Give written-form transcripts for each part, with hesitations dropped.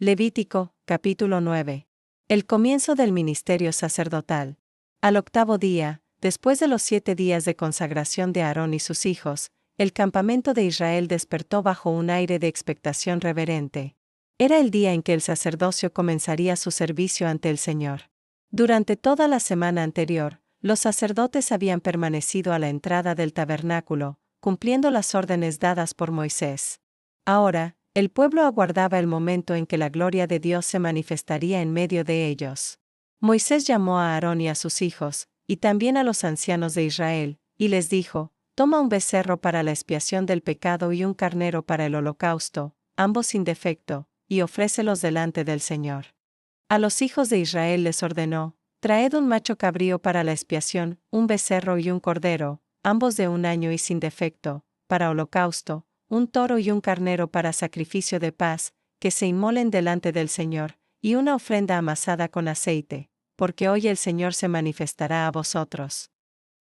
Levítico, capítulo 9. El comienzo del ministerio sacerdotal. Al octavo día, después de los 7 días de consagración de Aarón y sus hijos, el campamento de Israel despertó bajo un aire de expectación reverente. Era el día en que el sacerdocio comenzaría su servicio ante el Señor. Durante toda la semana anterior, los sacerdotes habían permanecido a la entrada del tabernáculo, cumpliendo las órdenes dadas por Moisés. Ahora, el pueblo aguardaba el momento en que la gloria de Dios se manifestaría en medio de ellos. Moisés llamó a Aarón y a sus hijos, y también a los ancianos de Israel, y les dijo: «Toma un becerro para la expiación del pecado y un carnero para el holocausto, ambos sin defecto, y ofrécelos delante del Señor». A los hijos de Israel les ordenó: «Traed un macho cabrío para la expiación, un becerro y un cordero, ambos de 1 año y sin defecto, para holocausto, un toro y un carnero para sacrificio de paz, que se inmolen delante del Señor, y una ofrenda amasada con aceite, porque hoy el Señor se manifestará a vosotros».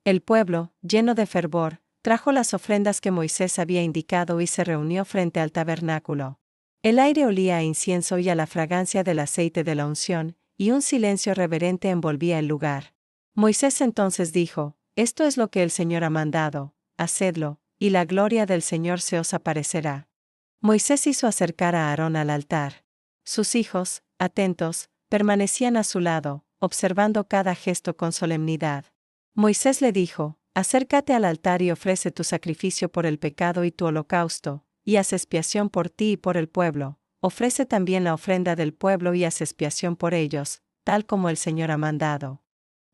El pueblo, lleno de fervor, trajo las ofrendas que Moisés había indicado y se reunió frente al tabernáculo. El aire olía a incienso y a la fragancia del aceite de la unción, y un silencio reverente envolvía el lugar. Moisés entonces dijo: «Esto es lo que el Señor ha mandado, hacedlo, y la gloria del Señor se os aparecerá». Moisés hizo acercar a Aarón al altar. Sus hijos, atentos, permanecían a su lado, observando cada gesto con solemnidad. Moisés le dijo: «Acércate al altar y ofrece tu sacrificio por el pecado y tu holocausto, y haz expiación por ti y por el pueblo. Ofrece también la ofrenda del pueblo y haz expiación por ellos, tal como el Señor ha mandado».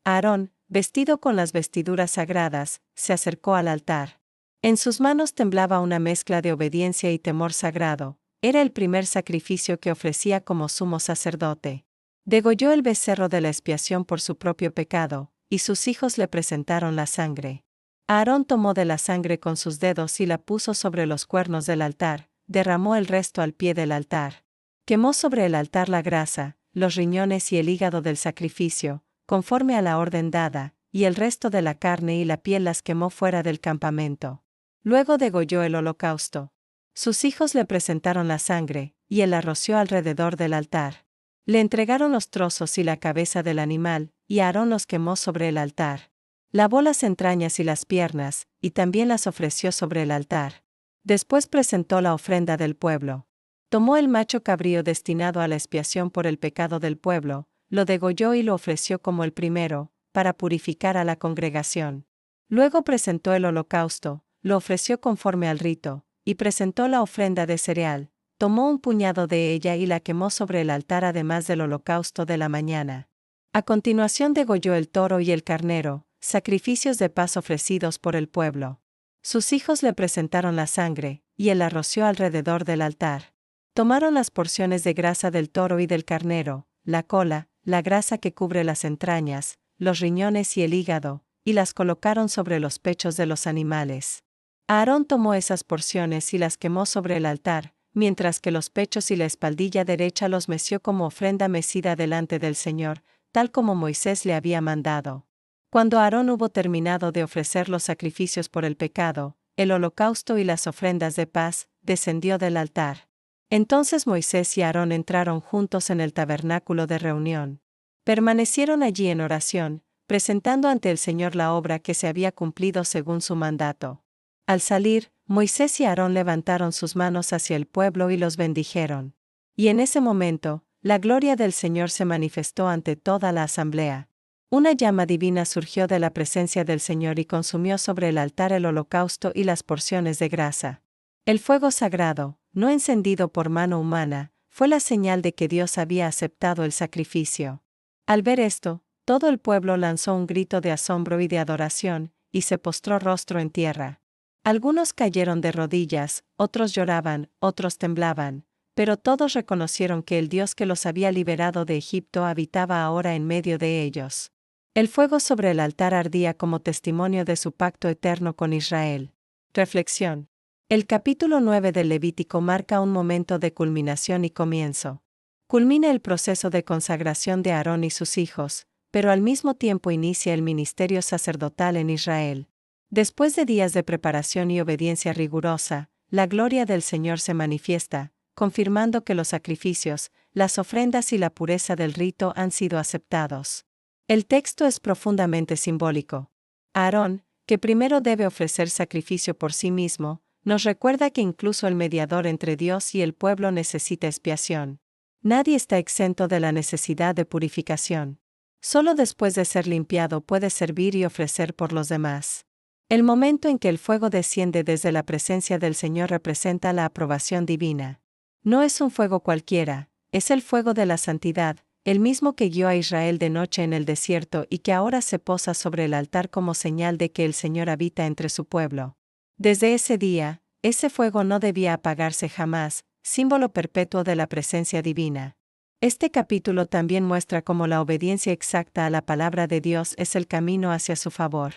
Aarón, vestido con las vestiduras sagradas, se acercó al altar. En sus manos temblaba una mezcla de obediencia y temor sagrado. Era el primer sacrificio que ofrecía como sumo sacerdote. Degolló el becerro de la expiación por su propio pecado, y sus hijos le presentaron la sangre. Aarón tomó de la sangre con sus dedos y la puso sobre los cuernos del altar, derramó el resto al pie del altar. Quemó sobre el altar la grasa, los riñones y el hígado del sacrificio, conforme a la orden dada, y el resto de la carne y la piel las quemó fuera del campamento. Luego degolló el holocausto. Sus hijos le presentaron la sangre, y él la roció alrededor del altar. Le entregaron los trozos y la cabeza del animal, y Aarón los quemó sobre el altar. Lavó las entrañas y las piernas, y también las ofreció sobre el altar. Después presentó la ofrenda del pueblo. Tomó el macho cabrío destinado a la expiación por el pecado del pueblo, lo degolló y lo ofreció como el primero, para purificar a la congregación. Luego presentó el holocausto, lo ofreció conforme al rito, y presentó la ofrenda de cereal. Tomó un puñado de ella y la quemó sobre el altar además del holocausto de la mañana. A continuación degolló el toro y el carnero, sacrificios de paz ofrecidos por el pueblo. Sus hijos le presentaron la sangre, y él la roció alrededor del altar. Tomaron las porciones de grasa del toro y del carnero, la cola, la grasa que cubre las entrañas, los riñones y el hígado, y las colocaron sobre los pechos de los animales. Aarón tomó esas porciones y las quemó sobre el altar, mientras que los pechos y la espaldilla derecha los meció como ofrenda mecida delante del Señor, tal como Moisés le había mandado. Cuando Aarón hubo terminado de ofrecer los sacrificios por el pecado, el holocausto y las ofrendas de paz, descendió del altar. Entonces Moisés y Aarón entraron juntos en el tabernáculo de reunión. Permanecieron allí en oración, presentando ante el Señor la obra que se había cumplido según su mandato. Al salir, Moisés y Aarón levantaron sus manos hacia el pueblo y los bendijeron. Y en ese momento, la gloria del Señor se manifestó ante toda la asamblea. Una llama divina surgió de la presencia del Señor y consumió sobre el altar el holocausto y las porciones de grasa. El fuego sagrado, no encendido por mano humana, fue la señal de que Dios había aceptado el sacrificio. Al ver esto, todo el pueblo lanzó un grito de asombro y de adoración, y se postró rostro en tierra. Algunos cayeron de rodillas, otros lloraban, otros temblaban, pero todos reconocieron que el Dios que los había liberado de Egipto habitaba ahora en medio de ellos. El fuego sobre el altar ardía como testimonio de su pacto eterno con Israel. Reflexión. El capítulo 9 del Levítico marca un momento de culminación y comienzo. Culmina el proceso de consagración de Aarón y sus hijos, pero al mismo tiempo inicia el ministerio sacerdotal en Israel. Después de días de preparación y obediencia rigurosa, la gloria del Señor se manifiesta, confirmando que los sacrificios, las ofrendas y la pureza del rito han sido aceptados. El texto es profundamente simbólico. Aarón, que primero debe ofrecer sacrificio por sí mismo, nos recuerda que incluso el mediador entre Dios y el pueblo necesita expiación. Nadie está exento de la necesidad de purificación. Solo después de ser limpiado puede servir y ofrecer por los demás. El momento en que el fuego desciende desde la presencia del Señor representa la aprobación divina. No es un fuego cualquiera, es el fuego de la santidad, el mismo que guió a Israel de noche en el desierto y que ahora se posa sobre el altar como señal de que el Señor habita entre su pueblo. Desde ese día, ese fuego no debía apagarse jamás, símbolo perpetuo de la presencia divina. Este capítulo también muestra cómo la obediencia exacta a la palabra de Dios es el camino hacia su favor.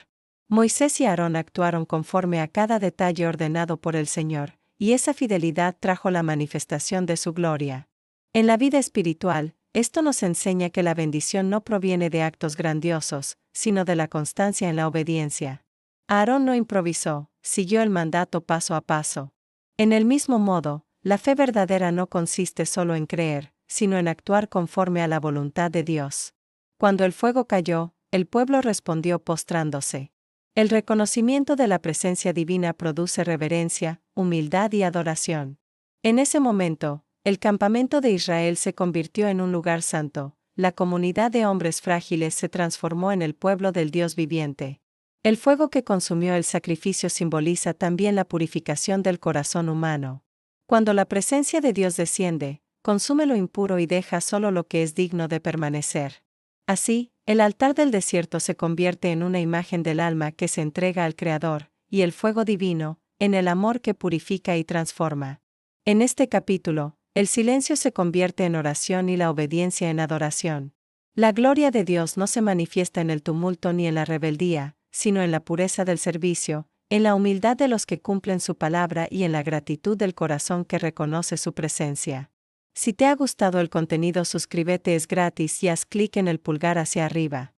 Moisés y Aarón actuaron conforme a cada detalle ordenado por el Señor, y esa fidelidad trajo la manifestación de su gloria. En la vida espiritual, esto nos enseña que la bendición no proviene de actos grandiosos, sino de la constancia en la obediencia. Aarón no improvisó, siguió el mandato paso a paso. En el mismo modo, la fe verdadera no consiste solo en creer, sino en actuar conforme a la voluntad de Dios. Cuando el fuego cayó, el pueblo respondió postrándose. El reconocimiento de la presencia divina produce reverencia, humildad y adoración. En ese momento, el campamento de Israel se convirtió en un lugar santo, la comunidad de hombres frágiles se transformó en el pueblo del Dios viviente. El fuego que consumió el sacrificio simboliza también la purificación del corazón humano. Cuando la presencia de Dios desciende, consume lo impuro y deja solo lo que es digno de permanecer. Así, el altar del desierto se convierte en una imagen del alma que se entrega al Creador, y el fuego divino, en el amor que purifica y transforma. En este capítulo, el silencio se convierte en oración y la obediencia en adoración. La gloria de Dios no se manifiesta en el tumulto ni en la rebeldía, sino en la pureza del servicio, en la humildad de los que cumplen su palabra y en la gratitud del corazón que reconoce su presencia. Si te ha gustado el contenido, suscríbete, es gratis y haz clic en el pulgar hacia arriba.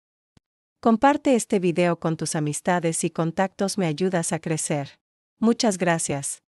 Comparte este video con tus amistades y contactos, me ayudas a crecer. Muchas gracias.